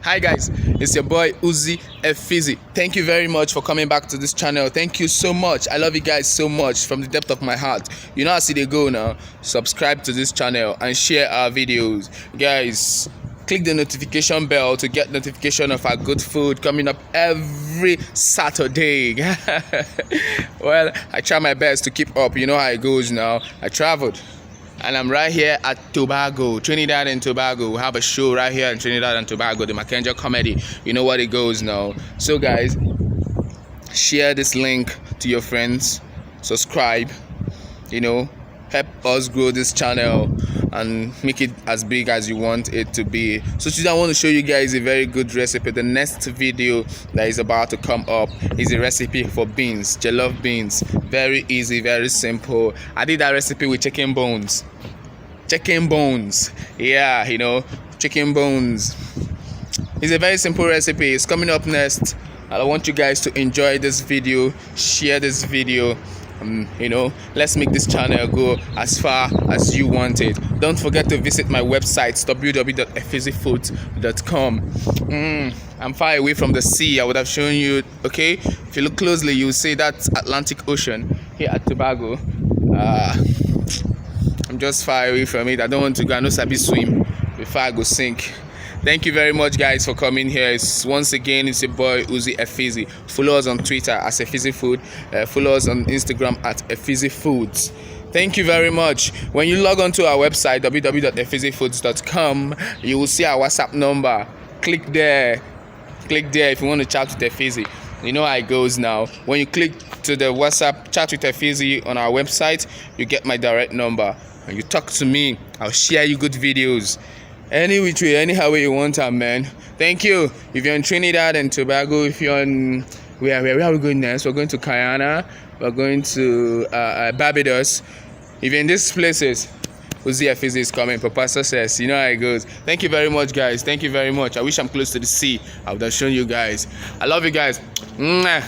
Hi guys, it's your boy Uzi Efizzy. Thank you very much for coming back to this channel. Thank you so much. I love you guys so much from the depth of my heart. You know how they go now. Subscribe to this channel and share our videos. Guys, click the notification bell to get notification of our good food coming up every Saturday. Well, I try my best to keep up. You know how it goes now. I traveled and I'm right here at Tobago, Trinidad and Tobago. We have a show right here in Trinidad and Tobago, the Mackenzie Comedy. You know what it goes now. So guys, share this link to your friends, subscribe, you know, help us grow this channel and make it as big as you want it to be. So today I want to show you guys a very good recipe. The next video that is about to come up is a recipe for beans, jollof beans. Very easy, very simple. I did that recipe with chicken bones. Yeah, you know, chicken bones. It's a very simple recipe. It's coming up next. I want you guys to enjoy this video, share this video. You know, let's make this channel go as far as you want it. Don't forget to visit my website www.efizzyfoods.com. I'm far away from the sea. I would have shown you. Okay, if you look closely, you'll see that's Atlantic Ocean here at Tobago. I'm just far away from it. I don't want to go. I know Sabi swim before I go sink. Thank you very much, guys, for coming here. Once again, it's your boy Uzi Efizzy. Follow us on Twitter as Efizzyfoods. Follow us on Instagram at Efizzyfoods. Thank you very much. When you log on to our website www.efizzyfoods.com, you will see our WhatsApp number. Click there if you want to chat with Efizzy. You know how it goes now. When you click to the WhatsApp chat with Efizzy on our website, you get my direct number and you talk to me. I'll share you good videos. Any which way, anyhow way you want them, man. Thank you. If you're in Trinidad and Tobago, if you're in where are we going next? We're going to Guyana. We're going to Barbados. If you're in these places, Uzi Efizzy is coming. Papa says, you know how it goes. Thank you very much, guys. Thank you very much. I wish I'm close to the sea. I would have shown you guys. I love you guys. Mwah.